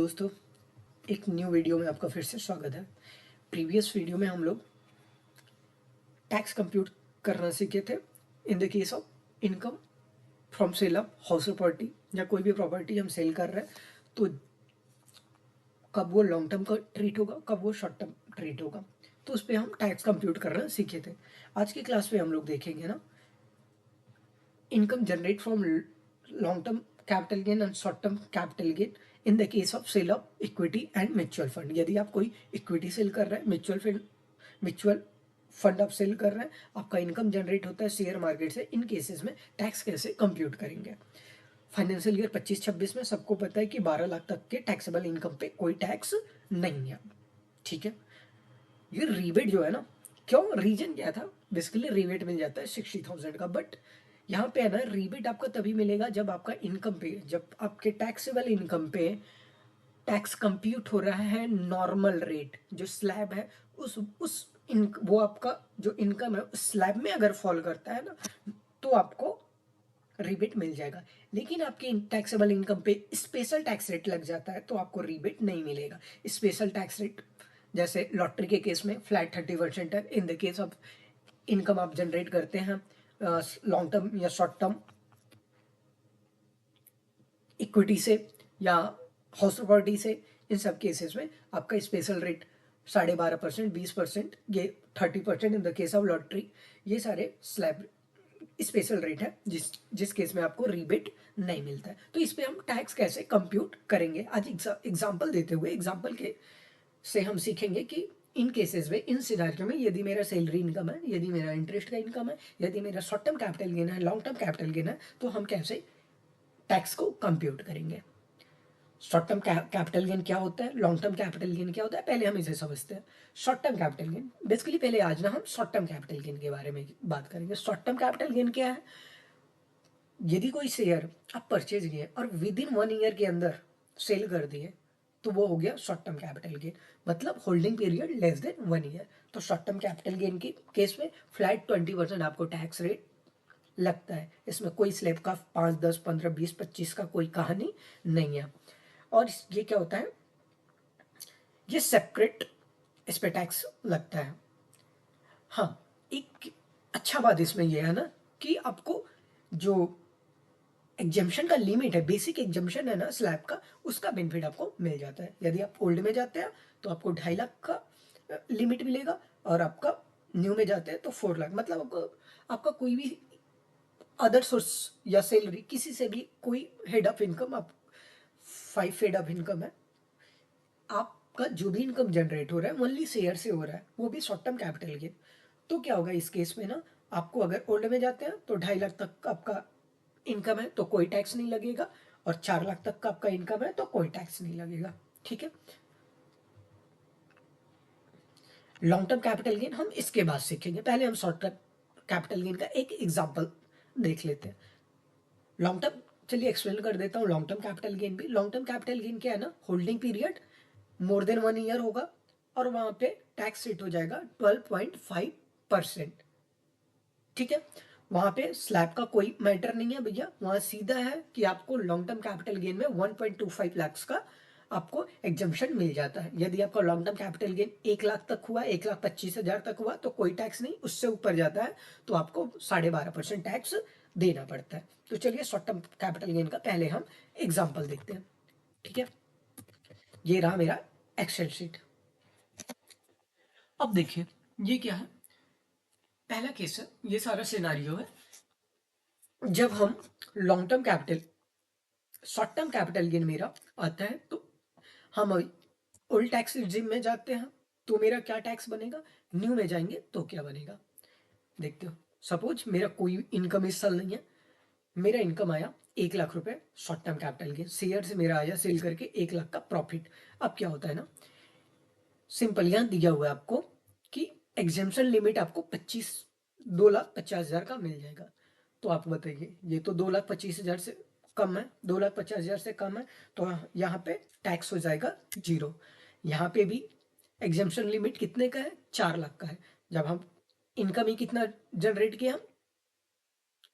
दोस्तों, एक new video में आपका फिर से स्वागत है। प्रीवियस वीडियो में हम लोग टैक्स कंप्यूट करना सीखे थे in the case of income from sale of house property या कोई भी प्रॉपर्टी हम सेल कर रहे हैं तो कब वो लॉन्ग टर्म का ट्रीट होगा, कब वो शॉर्ट टर्म ट्रीट होगा, तो उस पर हम टैक्स कंप्यूट करना सीखे थे। आज की क्लास में हम लोग देखेंगे ना income generate from long term capital gain and short term capital gain in the case of sale of equity and mutual fund. यदि आप कोई इक्विटी सेल कर रहे हैं, म्यूचुअल फंड आप सेल कर रहे हैं, आपका इनकम जनरेट होता है शेयर मार्केट से, इन केसेस में टैक्स कैसे कंप्यूट करेंगे। फाइनेंशियल ईयर 25-26 में सबको पता है कि 12 लाख तक के टैक्सेबल इनकम पे कोई टैक्स नहीं है। ठीक है, ये रिबेट जो है ना, क्यों, रीजन क्या था, बेसिकली रिबेट मिल जाता है 60,000 का। बट यहाँ पे है ना, रिबेट आपको तभी मिलेगा जब आपका इनकम पे, जब आपके टैक्सेबल इनकम पे टैक्स कंप्यूट हो रहा है नॉर्मल रेट जो स्लैब है, उस वो आपका जो इनकम है उस स्लैब में अगर फॉल करता है ना तो आपको रिबेट मिल जाएगा। लेकिन आपके टैक्सेबल इनकम पे स्पेशल टैक्स रेट लग जाता है तो आपको रिबेट नहीं मिलेगा। स्पेशल टैक्स रेट जैसे लॉटरी के केस में फ्लैट 30% है। इन द केस ऑफ इनकम आप जनरेट करते हैं लॉन्ग टर्म या शॉर्ट टर्म इक्विटी से या हाउस प्रॉपर्टी से, इन सब केसेस में आपका स्पेशल रेट 12.5%, 20%, ये 30% इन द केस ऑफ लॉटरी, ये सारे स्लैब स्पेशल रेट है जिस जिस केस में आपको रिबेट नहीं मिलता है। तो इस पे हम टैक्स कैसे कंप्यूट करेंगे आज एग्जांपल देते हुए, एग्जांपल के से हम सीखेंगे कि इन केसेस में, इन सिनारियो में, यदि मेरा सैलरी इनकम है, यदि मेरा इंटरेस्ट का इनकम है, यदि मेरा शॉर्ट टर्म कैपिटल गेन है, लॉन्ग टर्म कैपिटल गेन है, तो हम कैसे टैक्स को कंप्यूट करेंगे। शॉर्ट टर्म कैपिटल गेन क्या होता है, लॉन्ग टर्म कैपिटल गेन क्या होता है, पहले हम इसे समझते हैं। Short term capital gain basically, पहले आज ना हम शॉर्ट टर्म कैपिटल गेन के बारे में बात करेंगे। शॉर्ट टर्म कैपिटल गेन क्या है, यदि कोई शेयर आप परचेज किए और विद इन 1 ईयर के अंदर सेल कर दिए तो वो हो गया शॉर्ट टर्म कैपिटल गेन, मतलब holding period less than 1 year. तो शॉर्ट टर्म कैपिटल गेन के केस में फ्लैट 20% आपको टैक्स रेट लगता है। इसमें कोई स्लैब का 5, 10, 15, 20, 25 का कोई कहानी नहीं है। और ये क्या होता है, ये सेपरेट इस पे टैक्स लगता है। हाँ, एक अच्छा बात इसमें यह है ना कि आपको जो एग्जेम्पशन का लिमिट है, बेसिक एग्जेम्पशन है ना स्लैब का, उसका बेनिफिट आपको मिल जाता है। यदि आप ओल्ड में जाते हैं तो आपको 2.5 लाख का लिमिट मिलेगा, और आपका न्यू में जाते हैं तो 4 लाख, मतलब आपका कोई भी अदर सोर्स या सैलरी, किसी से भी कोई हेड ऑफ इनकम, आप 5 हेड ऑफ इनकम है, आपका जो भी इनकम जनरेट हो रहा है ओनली शेयर से हो रहा है, वो भी शॉर्ट टर्म कैपिटल गेन। तो क्या होगा इस केस में ना, आपको अगर ओल्ड में जाते हैं तो 2.5 लाख तक आपका इनकम है तो कोई टैक्स नहीं लगेगा, और 4 लाख तक का आपका इनकम है तो कोई टैक्स नहीं लगेगा। ठीक है, लॉन्ग टर्म कैपिटल गेन हम इसके बाद सीखेंगे। पहले हम शॉर्ट टर्म कैपिटल गेन का एक एग्जांपल देख लेते हैं। लॉन्ग टर्म, चलिए एक्सप्लेन कर देता हूँ लॉन्ग टर्म कैपिटल गेन भी। लॉन्ग टर्म कैपिटल गेन क्या है ना, holding period more than 1 year होगा, और वहां पे टैक्स रेट हो जाएगा 12.5%। ठीक है, वहां पे स्लैब का कोई मैटर नहीं है भैया, वहां सीधा है कि आपको लॉन्ग टर्म कैपिटल गेन में 1.25 लाख का आपको एग्जम्पशन मिल जाता है। यदि आपका long term capital gain 1 lakh तक हुआ, 1,25,000 तक हुआ तो कोई टैक्स नहीं, उससे ऊपर जाता है तो आपको 12.5% टैक्स देना पड़ता है। तो चलिए शॉर्ट टर्म कैपिटल गेन का पहले हम एग्जाम्पल देखते हैं। ठीक है, ये रहा मेरा एक्सेल शीट। अब देखिए ये क्या है, पहला केस है, ये सारा सिनारियो है जब हम long term capital, short term capital gain मेरा आता है तो हम ओल्ड टैक्स रिजिम में जाते हैं तो मेरा क्या टैक्स बनेगा, न्यू में जाएंगे तो क्या बनेगा देखते हो। सपोज मेरा कोई इनकम इस साल नहीं है, मेरा इनकम आया 1 लाख रुपए short term capital gain, share से मेरा आया सेल करके 1 लाख का प्रॉफिट। अब क्या होता है ना, सिंपल यहाँ दिया हुआ है आपको कि एग्जेम्पशन लिमिट आपको 2,50,000 का मिल जाएगा। तो आप बताइए, ये तो 2,25,000 से कम है, 2,50,000 से कम है, तो यहाँ पे टैक्स हो जाएगा 0। यहाँ पे भी एग्जेम्पशन लिमिट कितने का है, 4 लाख का है। जब हम इनकम ही कितना जनरेट किया,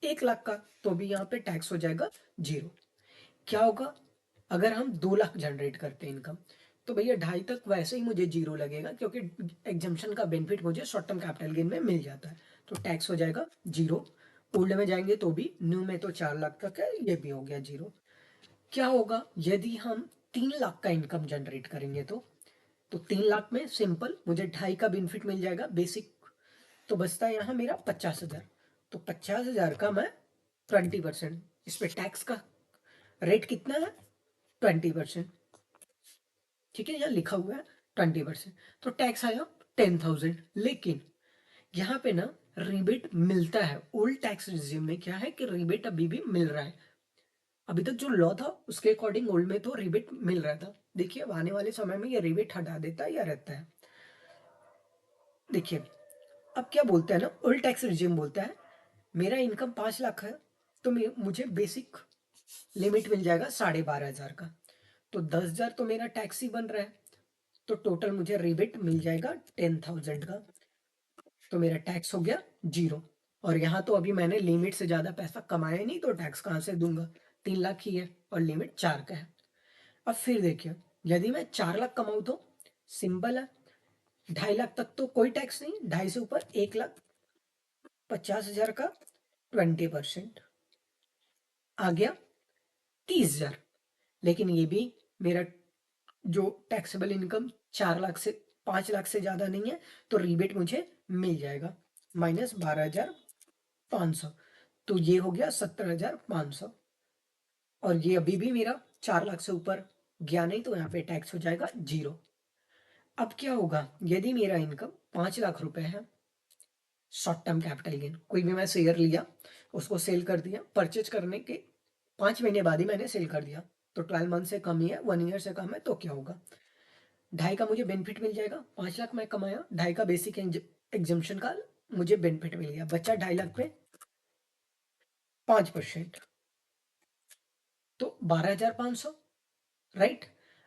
1 लाख का, तो भी यहाँ पे टैक्स हो जाएगा 0। क्या होगा, अगर हम 2 लाख जनरेट करते हैं इनकम, तो भैया 2.5 तक वैसे ही मुझे जीरो लगेगा, क्योंकि एग्जाम्पशन का बेनिफिट मुझे शॉर्ट टर्म कैपिटल गेन में मिल जाता है, तो टैक्स हो जाएगा जीरो। ओल्ड में जाएंगे तो भी, न्यू में तो 4 लाख तक है, ये भी हो गया जीरो। क्या होगा यदि हम 3 लाख का इनकम जनरेट करेंगे? तो 3 लाख में सिंपल मुझे 2.5 का बेनिफिट मिल जाएगा बेसिक, तो बचता है यहाँ मेरा 50,000। तो 50,000 का मैं 20%, इस पे टैक्स का रेट कितना है? 20%। ठीक है, यहाँ लिखा हुआ है 20%, तो टैक्स आया 10,000। लेकिन यहाँ पे ना रिबेट मिलता है, ओल्ड टैक्स रिजिम में क्या है कि रिबेट अभी भी मिल रहा है। अभी तक जो लॉ था उसके अकॉर्डिंग ओल्ड में तो रिबेट मिल रहा था। देखिए अब आने वाले समय में ये रिबेट हटा देता है या रहता है। देखिए अब क्या बोलता है ना, ओल्ड टैक्स रिजिम बोलता है मेरा इनकम 5 लाख है, तो मुझे बेसिक लिमिट मिल जाएगा 12,500 का, तो 10,000 तो मेरा टैक्स ही बन रहा है, तो टोटल मुझे रिबेट मिल जाएगा 10,000 का, तो मेरा टैक्स हो गया जीरो। और यहाँ तो अभी मैंने लिमिट से ज़्यादा पैसा कमाया नहीं, तो टैक्स कहाँ से दूंगा? 3 लाख ही है और लिमिट 4 का है। अब फिर देखिए, यदि मैं 4 लाख कमाऊँ तो सिंपल है, 2.5 लाख तक तो कोई टैक्स नहीं, 2.5 से ऊपर 1,50,000 का 20% आ गया 30,000। लेकिन ये भी मेरा जो टैक्सेबल इनकम 4 लाख से 5 लाख से ज़्यादा नहीं है, तो रिबेट मुझे मिल जाएगा -12,500, तो ये हो गया 17,500। और ये अभी भी मेरा 4 लाख से ऊपर गया नहीं, तो यहाँ पे टैक्स हो जाएगा जीरो। अब क्या होगा यदि मेरा इनकम 5 लाख रुपए है, शॉर्ट टर्म कैपिटल गेन, कोई भी मैं शेयर लिया, उसको सेल कर दिया, परचेज करने के 5 महीने बाद ही मैंने सेल कर दिया, तो 12 मंथ से कम ही है, 1 ईयर से कम है, तो क्या होगा? 2.5 का मुझे बेनिफिट मिल जाएगा। 5 लाख मैं कमाया, 2.5 का बेसिक एग्जाम्पशन का मुझे बेनिफिट मिल गया, बचा 2.5 लाख पे 5%, तो 12,500, राइट।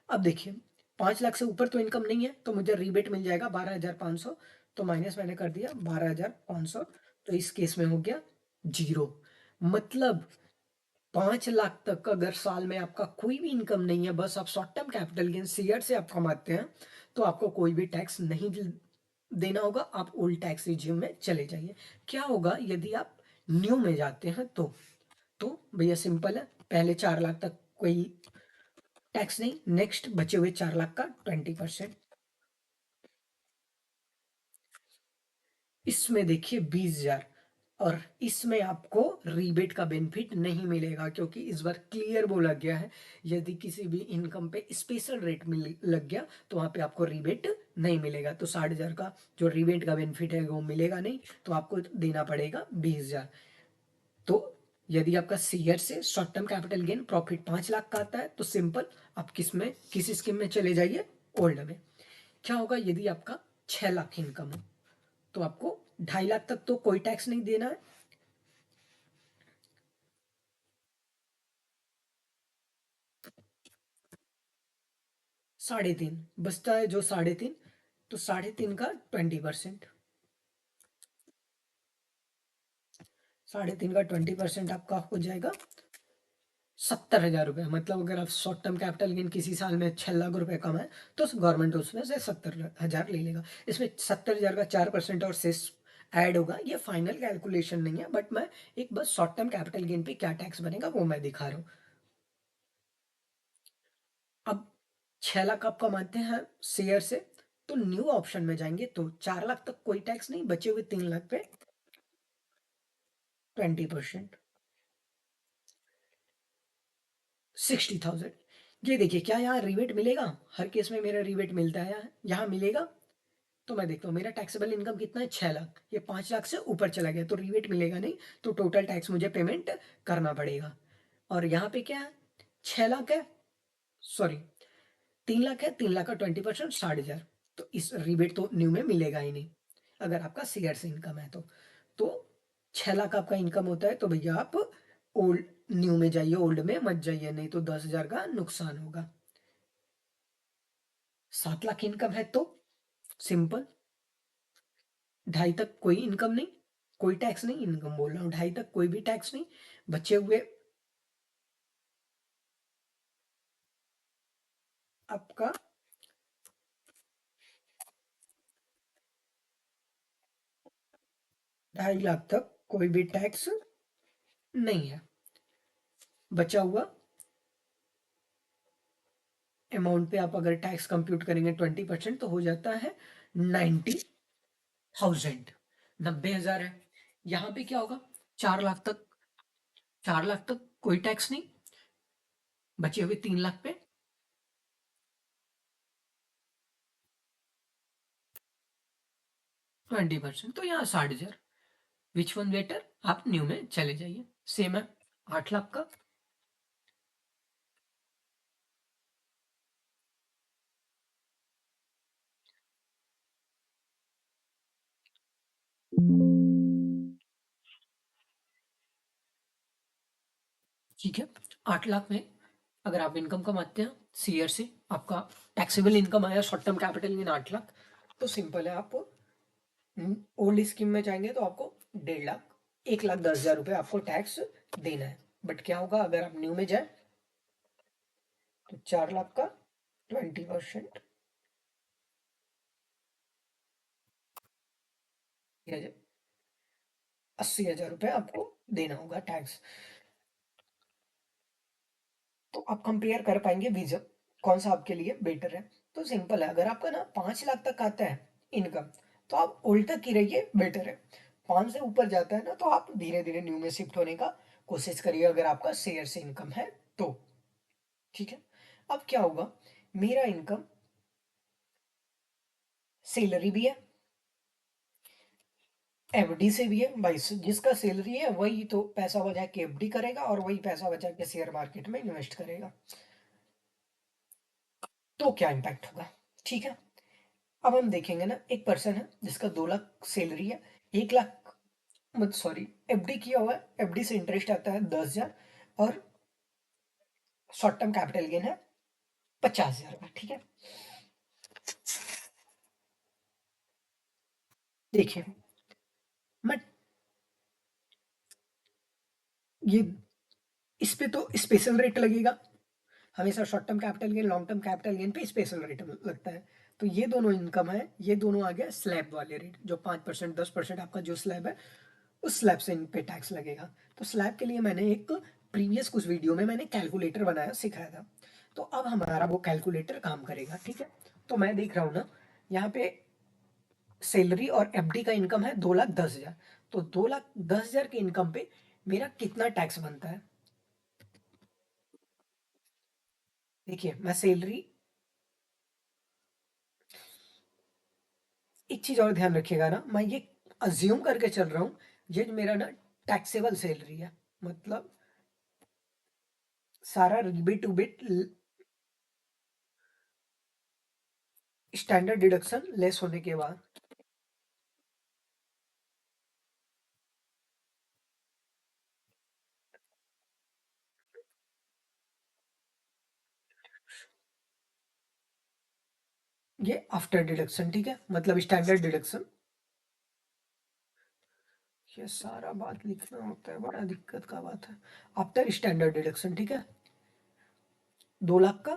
अब देखिए 5 लाख से ऊपर तो इनकम नहीं है, तो मुझे रिबेट मिल जाएगा 12,500, तो माइनस मैंने कर दिया 12,500, तो इस केस में हो गया जीरो। मतलब 5 लाख तक अगर साल में आपका कोई भी इनकम नहीं है, बस आप short term capital gain share से आप कमाते हैं, तो आपको कोई भी टैक्स नहीं देना होगा, आप ओल्ड टैक्स रिजिम में चले जाइए। क्या होगा यदि आप न्यू में जाते हैं? तो भैया सिंपल है, पहले 4 लाख तक कोई टैक्स नहीं, नेक्स्ट बचे हुए 4 लाख का 20%। इसमें देखिए 20,000, और इसमें आपको रीबेट का बेनिफिट नहीं मिलेगा, क्योंकि इस बार क्लियर बोला गया है यदि किसी भी इनकम पे स्पेशल रेट मिल लग गया, तो वहां पे आपको रीबेट नहीं मिलेगा, तो 60,000 का जो रीबेट का बेनिफिट है वो मिलेगा नहीं, तो आपको देना पड़ेगा 20,000। तो यदि आपका शेयर से short term capital gain profit 5 lakh का आता है, तो सिंपल आप किस स्कीम में चले जाइए? ओल्ड में। क्या होगा यदि आपका 6 लाख इनकम हो, तो आपको 2.5 लाख तक तो कोई टैक्स नहीं देना है, 3.5 बचता है, जो 3.5, तो 3.5 का 20%, 3.5 का 20% आपका हो जाएगा 70,000 रुपये। मतलब अगर आप शॉर्ट टर्म कैपिटल गेन किसी साल में 6 लाख रुपए कमाए, तो गवर्नमेंट उसमें से 70,000 ले लेगा। इसमें 70,000 का 4% और सेस ऐड होगा, ये फाइनल कैलकुलेशन नहीं है, बट मैं एक बस शॉर्ट टर्म कैपिटल गेन पे क्या टैक्स बनेगा वो मैं दिखा रहा हूँ। अब 6 लाख आप कमाते हैं शेयर से, तो न्यू ऑप्शन में जाएंगे तो 4 लाख तक कोई टैक्स नहीं, बचे हुए 3 लाख पे 20%, 60,000। ये देखिए क्या यहाँ रिबेट मिलेगा? हर केस में मेरा रिबेट मिलता है, यहाँ मिलेगा। तो मैं देखता हूँ मेरा टैक्सेबल इनकम कितना है, 6 लाख, ये 5 लाख से ऊपर चला गया तो रिबेट मिलेगा नहीं, तो टोटल टैक्स मुझे पेमेंट करना पड़ेगा। और यहाँ पे क्या है, 6 लाख है, सॉरी 3 लाख है, 3 लाख का 20%, 60,000, तो इस रिबेट तो न्यू में मिलेगा ही नहीं, अगर आपका शेयर से इनकम है तो 6 लाख आपका इनकम होता है, तो भैया आप ओल्ड न्यू में जाइए, ओल्ड में मत जाइए, नहीं तो 10,000 का नुकसान होगा। 7 लाख इनकम है तो सिंपल, 2.5 तक कोई इनकम नहीं, कोई टैक्स नहीं, इनकम बोल रहा हूँ, 2.5 तक कोई भी टैक्स नहीं, बचे हुए आपका 2.5 लाख तक कोई भी टैक्स नहीं है। बचा हुआ अमाउंट पे आप अगर टैक्स कंप्यूट करेंगे 20% तो हो जाता है 90,000। 90,000 है। यहाँ पे क्या होगा? 4 लाख तक, 4 लाख तक कोई टैक्स नहीं, बचे हुए 3 लाख पे 20%, तो यहाँ 60,000। Which one better? आप न्यू में चले जाइए। सेम है 8 लाख का। ठीक है, 8 लाख में अगर आप इनकम कमाते हैं सीयर से, आपका टैक्सेबल इनकम आया short term capital gain 8 lakh, तो सिंपल है। आप ओल्ड स्कीम में जाएंगे तो आपको 1.5 लाख, 1,10,000 रुपये आपको टैक्स देना है। बट क्या होगा अगर आप न्यू में जाए तो 4 लाख का 20%, 80,000 रुपये आपको देना होगा टैक्स। तो आप कंपेयर कर पाएंगे विजन कौन सा आपके लिए बेटर है। तो सिंपल है, अगर आपका ना 5 लाख तक आता है इनकम तो आप ओल्ड तक ही रहिए, बेटर है। 5 से ऊपर जाता है ना तो आप धीरे धीरे न्यू में शिफ्ट होने का कोशिश करिए, अगर आपका शेयर से इनकम है तो। ठीक है, अब क्या होगा, मेरा इनकम सैलरी भी है, एफडी से भी है भाई। जिसका सैलरी है वही तो पैसा बचा के एफडी करेगा और वही पैसा बचा के शेयर मार्केट में इन्वेस्ट करेगा। तो क्या इम्पैक्ट होगा? ठीक है, अब हम देखेंगे ना, एक पर्सन है जिसका 2 लाख सैलरी है, 1 लाख, मत सॉरी, एफडी किया हुआ है, एफडी से इंटरेस्ट आता है 10,000, और शॉर्ट टर्म कैपिटल गेन है 50,000 का। ठीक है, देखिए मैं ये, इस पे तो स्पेशल रेट लगेगा। हमेशा short term capital gain, long term capital gain पे स्पेशल रेट लगता है। तो ये दोनों इनकम है, ये दोनों आ गया स्लैब वाले रेट, जो 5%, 10% आपका जो स्लैब है उस स्लैब से इन पे टैक्स लगेगा। तो स्लैब के लिए मैंने एक प्रीवियस कुछ वीडियो में मैंने कैलकुलेटर बनाया, सिखाया था। तो अब हमारा वो कैलकुलेटर काम करेगा। ठीक है, तो मैं देख रहा हूँ ना, यहाँ पे सैलरी और एफडी का इनकम है 2,10,000। तो 2,10,000 के इनकम पे मेरा कितना टैक्स बनता है? देखिए मैं सैलरी, एक चीज और ध्यान रखिएगा ना, मैं ये अज्यूम करके चल रहा हूँ ये जो मेरा ना टैक्सेबल सैलरी है, मतलब सारा rebate two bit standard deduction less होने के बाद। ये आफ्टर डिडक्शन, ठीक है, मतलब स्टैंडर्ड डिडक्शन। ये सारा बात लिखना होता है, बड़ा दिक्कत का बात है। आफ्टर स्टैंडर्ड डिडक्शन, ठीक है, 2 लाख का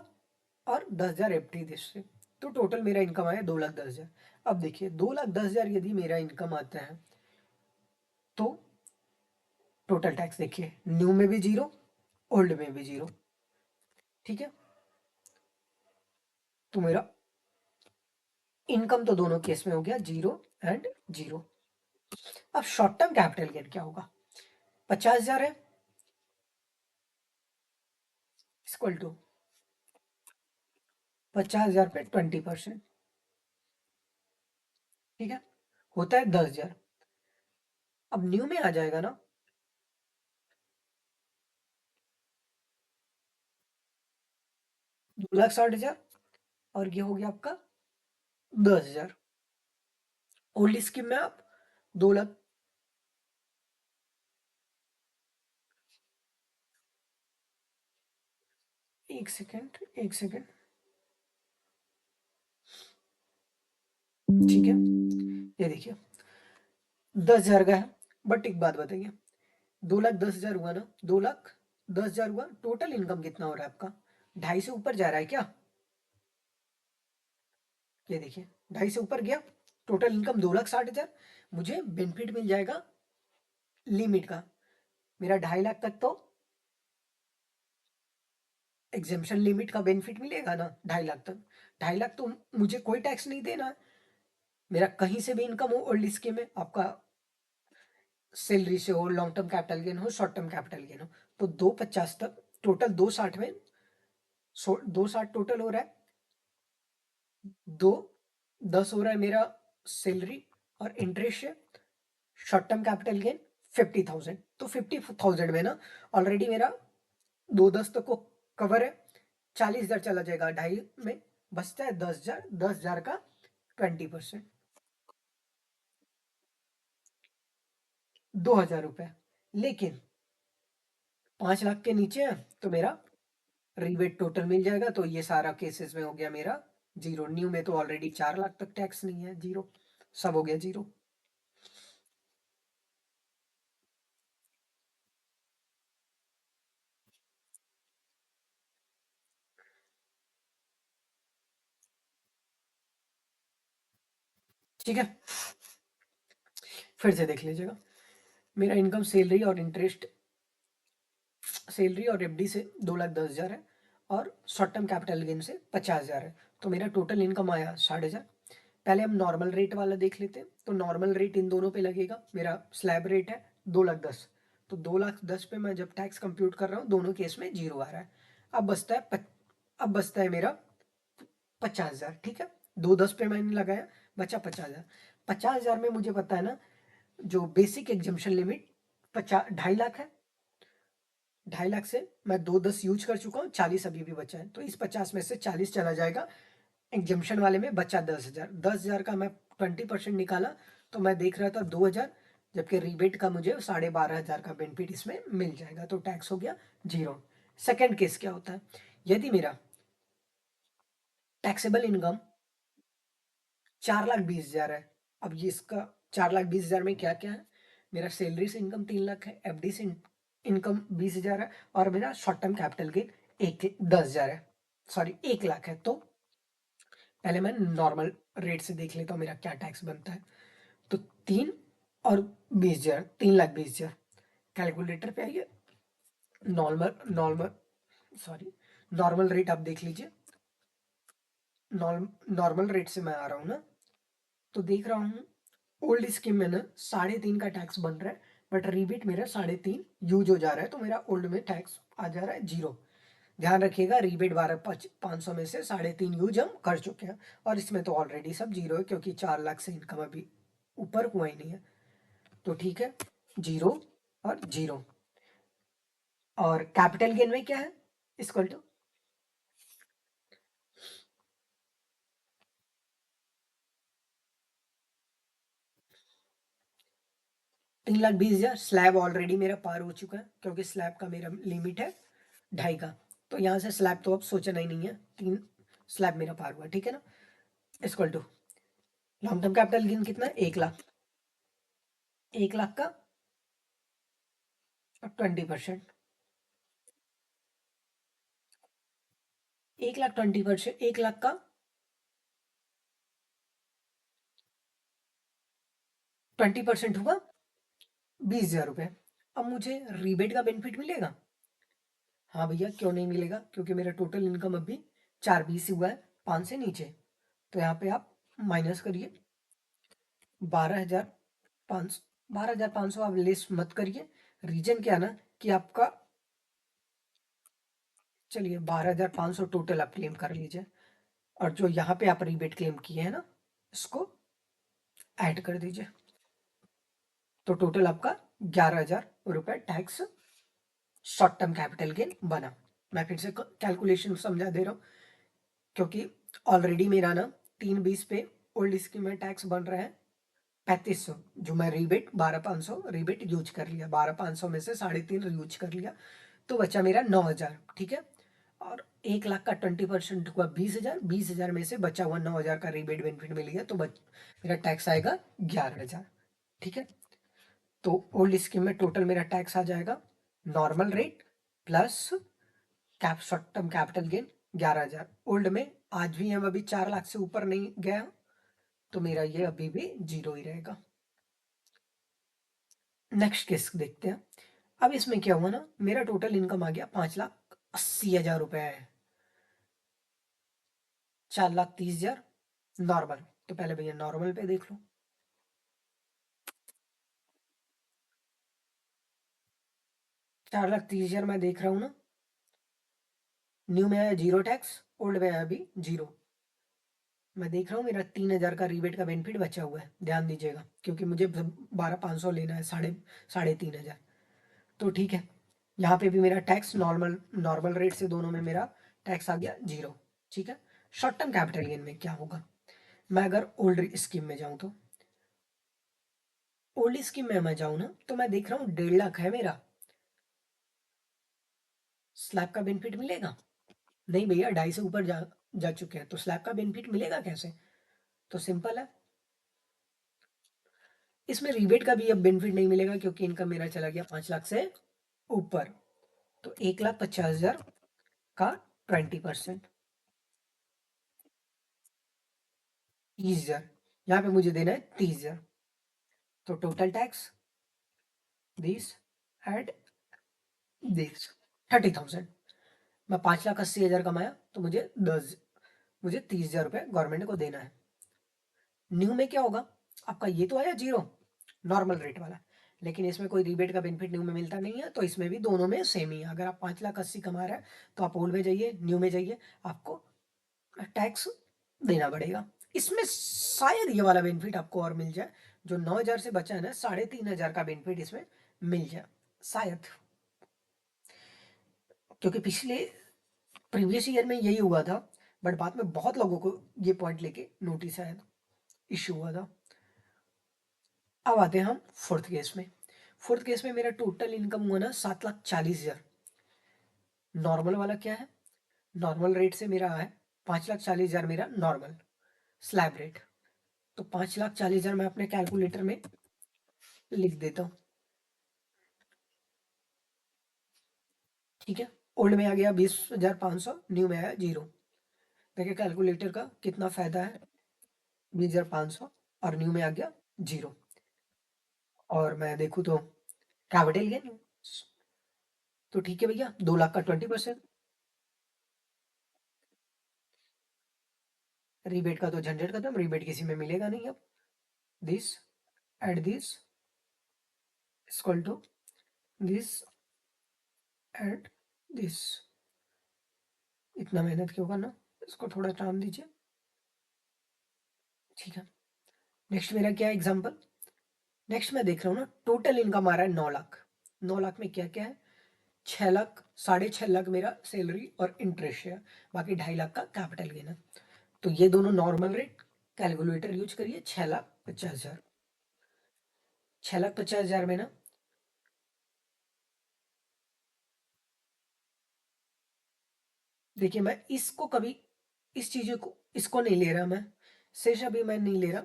और 10,000 एफडी दिस से, तो टोटल मेरा इनकम आया 2,10,000। अब देखिए 2,10,000 यदि मेरा इनकम आता है तो टोटल टैक्स देखिए, न्यू में भी जीरो, ओल्ड में भी जीरो। ठीक है, तो मेरा इनकम तो दोनों केस में हो गया जीरो एंड जीरो। अब शॉर्ट टर्म कैपिटल गेन क्या होगा? 50,000 है, इक्वल टू 50,000 पे 20%। ठीक है, होता है 10,000। अब न्यू में आ जाएगा ना, 2,60,000, और ये हो गया आपका 10,000। ओल्ड स्कीम में आप 2 लाख, एक सेकेंड, एक सेकेंड। ठीक है, ये देखिए 10,000 का है। बट एक बात बताइए, 2,10,000 हुआ ना, 2,10,000 हुआ, टोटल इनकम कितना हो रहा है आपका? 2.5 से ऊपर जा रहा है क्या? ये देखिए 2.5 से ऊपर गया, टोटल इनकम 2,60,000, मुझे बेनिफिट मिल जाएगा लिमिट का। मेरा 2.5 लाख तक तो एग्जेम्पशन लिमिट का बेनिफिट मिलेगा ना, 2.5 लाख तक। 2.5 लाख तो मुझे कोई टैक्स नहीं देना है, मेरा कहीं से भी इनकम हो ओल्ड स्कीम में, आपका सैलरी से हो, लॉन्ग टर्म कैपिटल गेन हो, शॉर्ट टर्म कैपिटल गेन हो। तो 250 तक टोटल 260 में 260 टोटल हो रहा है, 210 हो रहा है मेरा सैलरी और इंटरेस्ट है, शॉर्ट टर्म कैपिटल गेन 50,000। तो 50,000 में ना ऑलरेडी मेरा 210 तक को कवर है, 40,000 चला जाएगा 2.5 में, बचता है 10,000, 10,000 का 20%, 2,000 रुपये। लेकिन 5 लाख के नीचे है तो मेरा रिबेट टोटल मिल जाएगा, तो ये सारा केसेस में हो गया मेरा जीरो। न्यू में तो ऑलरेडी 4 लाख तक टैक्स नहीं है, जीरो, सब हो गया जीरो। ठीक है, फिर से देख लीजिएगा। मेरा इनकम सैलरी और एफडी से 2,10,000 है, और शॉर्ट टर्म कैपिटल गेन से 50,000 है। तो मेरा टोटल इनकम आया 60,000। पहले हम नॉर्मल रेट वाला देख लेते हैं। तो नॉर्मल रेट इन दोनों पे लगेगा। मेरा स्लैब रेट है 2,10,000, तो 2,10,000 पे मैं जब टैक्स कंप्यूट कर रहा हूँ, दोनों केस में जीरो आ रहा है। अब बचता है मेरा 50,000। ठीक है, 2,10,000 पे मैंने लगाया, बचा 50,000। 50,000 में मुझे पता है ना, जो बेसिक एग्जम्पशन लिमिट 2.5 लाख है। 2.5 लाख से मैं 2,10,000 यूज कर चुका हूँ, 40 अभी भी बचा है। तो इस 50 में से 40 चला जाएगा, एग्जम्पशन वाले में बचा 10,000। 10,000 का मैं 20% निकाला, तो मैं देख रहा था 2,000, जबकि रिबेट का मुझे 12,500 का बेनिफिट इसमें मिल जाएगा, तो टैक्स हो गया जीरो। सेकेंड केस क्या होता है, यदि मेरा टैक्सेबल इनकम 4,20,000 है। अब ये इसका 4,20,000 में क्या क्या है, मेरा सैलरी से इनकम 3 लाख है, एफडी से इनकम 20,000 है, और मेरा शॉर्ट टर्म कैपिटल गेन 10,000 है, सॉरी 1 लाख है। तो पहले मैं नॉर्मल रेट से देख लेता हूँ मेरा क्या टैक्स बनता है। तो 3 और 20,000, 3,20,000, कैलकुलेटर पे आइए। Normal normal sorry normal rate आप देख लीजिए। नॉर्मल रेट से मैं आ रहा हूँ ना, तो देख रहा हूँ ओल्ड स्कीम में ना 3.5 का टैक्स बन रहा है, बट रिबीट मेरा 3.5 यूज हो जा रहा है, तो मेरा ओल्ड में टैक्स आ जा रहा है जीरो। ध्यान रखिएगा, रिबेट 12,500 में से 3.5 यूज हम कर चुके हैं, और इसमें तो ऑलरेडी सब जीरो है, क्योंकि 4 लाख से इनकम अभी ऊपर हुआ ही नहीं है। तो ठीक है, जीरो और जीरो। और कैपिटल गेन में क्या है, इक्वल टू 3,20,000। स्लैब ऑलरेडी मेरा पार हो चुका है, क्योंकि स्लैब का मेरा लिमिट है 2.5 का। तो यहाँ से स्लैब तो अब सोचना ही नहीं है, 3 स्लैब मेरा पार हुआ, ठीक है ना। Equal to long term capital gain कितना है, 1 लाख। 1 लाख का 20%, 1 लाख 20%, 1 लाख का 20% हुआ 20,000 रुपये। अब मुझे रिबेट का बेनिफिट मिलेगा। हाँ भैया, क्यों नहीं मिलेगा, क्योंकि मेरा टोटल इनकम अभी 4,20 हुआ है, 5 से नीचे। तो यहाँ पे आप माइनस करिए 12,500, 12,500 आप लेस मत करिए। रीजन क्या है ना, कि आपका, चलिए 12,500 टोटल आप क्लेम कर लीजिए, और जो यहाँ पे आप रिबेट क्लेम किए हैं ना, इसको ऐड कर दीजिए। तो टोटल आपका 11,000 रुपये tax short term capital gain बना। मैं फिर से कैलकुलेशन समझा दे रहा हूँ, क्योंकि ऑलरेडी मेरा ना 3,20 पे ओल्ड स्कीम में टैक्स बन रहा है 3,500, जो मैं रिबेट 12,500 रिबेट यूज कर लिया, 12,500 में से 3.5 यूज कर लिया, तो बचा मेरा 9,000। ठीक है, और 1 लाख का 20% हुआ 20,000, 20,000 में से बचा हुआ 9,000 का रिबेट बेनिफिट मिल गया, तो मेरा टैक्स आएगा 11,000। ठीक है, तो ओल्ड स्कीम में टोटल मेरा टैक्स आ जाएगा normal rate plus short term capital gain 11,000, old में आज भी हम अभी 4 लाख से ऊपर नहीं गया, तो मेरा ये अभी भी 0 ही रहेगा। नेक्स्ट केस देखते हैं। अब इसमें क्या हुआ ना, मेरा टोटल इनकम आ गया 5,80,000 रुपए है। 4,30,000 नॉर्मल। तो पहले भैया नॉर्मल पे देख लो। 4,30,000 मैं देख रहा हूँ ना, न्यू में आया 0 टैक्स, ओल्ड में आया अभी 0। मैं देख रहा हूँ मेरा 3,000 का रिबेट का बेनिफिट बचा हुआ है, ध्यान दीजिएगा, क्योंकि मुझे 12,500 लेना है, साढ़े साढ़े 3,000। तो ठीक है, यहाँ पे भी मेरा टैक्स नॉर्मल नॉर्मल रेट से दोनों में मेरा टैक्स आ गया 0। ठीक है। शॉर्ट टर्म कैपिटल गेन में क्या होगा, मैं अगर ओल्ड स्कीम में जाऊँ तो, ओल्ड स्कीम में मैं जाऊँ ना, तो मैं देख रहा हूँ 1,50,000 है मेरा, स्लैब का बेनिफिट मिलेगा? नहीं भैया, 2.5 से ऊपर जा जा चुके हैं, तो स्लैब का बेनिफिट मिलेगा कैसे? तो सिंपल है, इसमें रिबेट का भी अब बेनिफिट नहीं मिलेगा, क्योंकि इनका मेरा चला गया 5 लाख से ऊपर। तो 1,50,000 का 20%, 30,000। यहाँ पे मुझे देना है 30,000। तो total tax this at this 30,000। मैं 5,80,000 कमाया, तो मुझे 30,000 रुपये गवर्नमेंट को देना है। न्यू में क्या होगा, आपका ये तो आया 0, नॉर्मल रेट वाला, लेकिन इसमें कोई रिबेट का बेनिफिट न्यू में मिलता नहीं है, तो इसमें भी दोनों में सेम ही है। अगर आप 5,80,000 कमा रहे हैं, तो आप ओल्ड में जाइए, न्यू में जाइए, आपको टैक्स देना पड़ेगा। इसमें शायद ये वाला बेनिफिट आपको और मिल जाए, जो 9,000 से बचा है ना, 3,500 का बेनिफिट इसमें मिल जाए शायद, क्योंकि पिछले प्रीवियस ईयर में यही हुआ था, बट बाद में बहुत लोगों को ये पॉइंट लेके नोटिस आया था, इश्यू हुआ था। अब आते हैं हम फोर्थ केस में। फोर्थ केस में मेरा टोटल इनकम हुआ ना 7,40,000। नॉर्मल वाला क्या है, नॉर्मल रेट से मेरा है 5,40,000 मेरा नॉर्मल स्लैब रेट। तो 5,40,000 मैं अपने कैलकुलेटर में लिख देता हूँ। ठीक है, ओल्ड में आ गया 20,500, न्यू में आया 0। देखिए कैलकुलेटर का कितना फायदा है, 20,500 और न्यू में आ गया 0। और मैं देखूँ तो कैपिटल गेन, तो ठीक है भैया, 2 लाख का 20%। रिबेट का तो झंझट खत्म, रिबेट किसी में मिलेगा नहीं अब। This at this equal to this at this. इतना मेहनत क्यों करना, इसको थोड़ा टाइम दीजिए। ठीक है, नेक्स्ट मेरा क्या एग्जांपल, नेक्स्ट मैं देख रहा हूँ ना, टोटल इनकम आ रहा है 9 लाख। 9 लाख में क्या क्या है, 6 लाख, 6.5 लाख मेरा सैलरी और इंटरेस्ट है, बाकी 2.5 लाख का कैपिटल गेन है। तो ये दोनों नॉर्मल रेट, कैलकुलेटर यूज करिए, 6,50,000। 6,50,000 में ना, देखिए मैं इसको कभी, इस चीज़ों को, इसको नहीं ले रहा मैं, शेष अभी मैं नहीं ले रहा।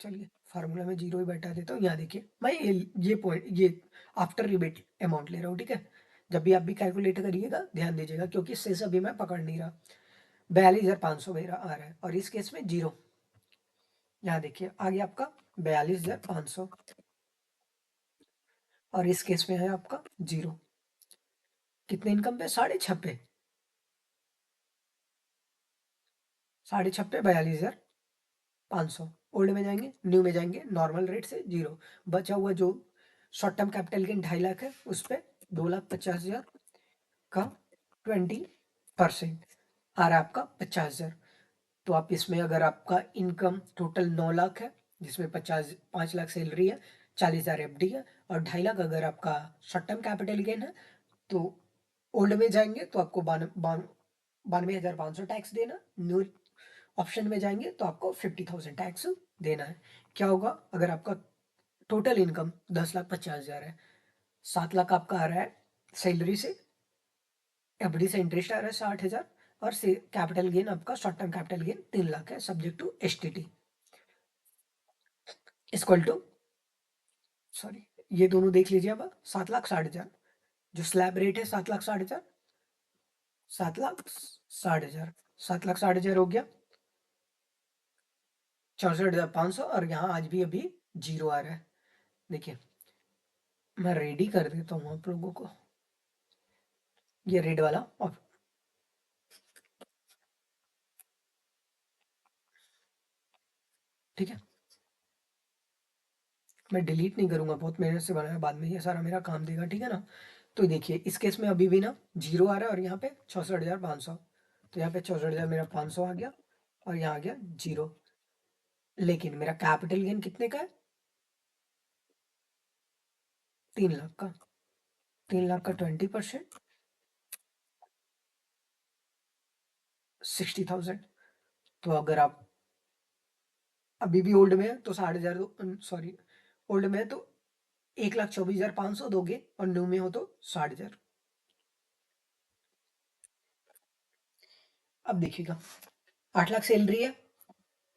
चलिए फार्मूला में 0 ही बैठा देता हूँ। यहाँ देखिए मैं ये पॉइंट, ये आफ्टर रिबेट अमाउंट ले रहा हूँ। ठीक है, जब भी आप भी कैलकुलेट करिएगा ध्यान दीजिएगा, क्योंकि शेष अभी मैं पकड़ नहीं रहा। 42,500 मेरा आ रहा है, और इस केस में 0। यहाँ देखिए आ गया आपका 42,500, और इस केस में है आपका 0। कितने इनकम पे, 6.5, 6.5, 42,500। ओल्ड में जाएंगे, न्यू में जाएंगे, नॉर्मल रेट से 0। बचा हुआ जो short term capital gain 2.5 lakh है, उस पर 2,50,000 का 20% आ रहा है आपका 50,000। तो आप इसमें अगर आपका इनकम टोटल 9 लाख है, जिसमें 5 लाख सैलरी है, 40,000 एफडी है, और 2.5 लाख अगर आपका शॉर्ट टर्म कैपिटल गेन है, तो ओल्ड में जाएंगे तो आपको 92,500 टैक्स देना, न्यू ऑप्शन में जाएंगे तो आपको 50,000 टैक्स देना है। क्या होगा, अगर आपका टोटल इनकम 10,50,000 है, 7 लाख आपका आ रहा है सैलरी से, एफडी से इंटरेस्ट आ रहा है 60,000, और से कैपिटल गेन आपका short term capital gain 3 lakh है, subject to STT equal to, sorry ये दोनों देख लीजिए अब, 7,60,000 जो स्लैब रेट है, 7,60,000, 7,60,000, 7,60,000 हो गया, 64,500, और यहाँ आज भी अभी जीरो आ रहा है। देखिए मैं रेडी कर देता हूँ आप लोगों को, ये रेड वाला, और ठीक है, मैं डिलीट नहीं करूंगा, बहुत मेहनत से बनाया, बाद में ये सारा मेरा काम देगा, ठीक है ना। तो देखिए इस केस में अभी भी ना जीरो आ रहा है, और यहाँ पे 64,500, तो यहाँ पे 64,000 मेरा 500 आ गया, और यहाँ आ गया जीरो। लेकिन मेरा कैपिटल गेन कितने का है? 3 लाख का। 3 लाख का 20%, 60,000। तो अगर आप अभी भी ओल्ड में है तो 60,000, सॉरी, ओल्ड में है तो 1,24,500 दोगे, और न्यू में हो तो 60,000। अब देखिएगा 8 लाख सैलरी है,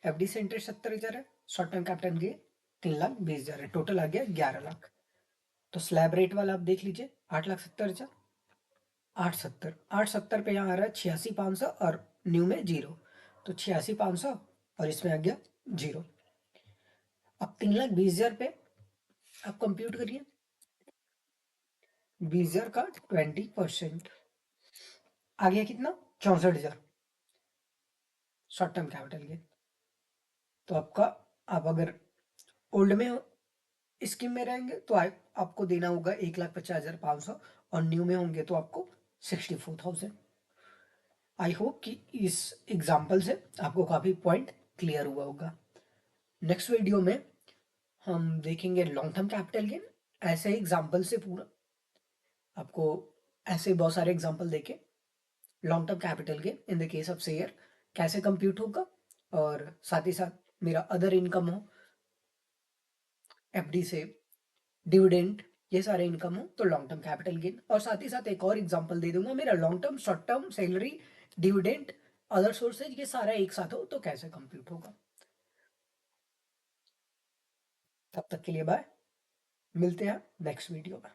एफडी से इंटरेस्ट 70,000 है, शॉर्ट टर्म कैपिटल गेन 3,20,000 है, टोटल आ गया 11 लाख। तो स्लैब रेट वाला आप देख लीजिए, 8,70,000, 870 पे यहाँ आ रहा है 86,500, और न्यू में जीरो, तो 86,500, और इसमें आ गया जीरो। अब 3,20,000 पे आप कंप्यूट करिए, 20,000 का 20% आ गया कितना? 64,000 शॉर्ट टर्म कैपिटल गेन। तो आपका, आप अगर ओल्ड में स्कीम में रहेंगे तो आपको देना होगा 1,50,500, और न्यू में होंगे तो आपको 64,000। आई होप कि इस एग्जाम्पल से आपको काफ़ी पॉइंट क्लियर हुआ होगा। नेक्स्ट वीडियो में हम देखेंगे लॉन्ग टर्म कैपिटल गेन, ऐसे ही एग्जाम्पल से पूरा आपको, ऐसे बहुत सारे एग्जाम्पल देके long term capital gain in the case of share कैसे कंप्यूट होगा, और साथ ही साथ मेरा अदर इनकम हो, एफडी से डिविडेंड, ये सारे इनकम हो तो लॉन्ग टर्म कैपिटल गेन, और साथ ही साथ एक और एग्जांपल दे दूंगा, मेरा long term, short term, salary, dividend, other sources, ये सारा एक साथ हो तो कैसे कंप्यूट होगा। तब तक के लिए बाय, मिलते हैं नेक्स्ट वीडियो में।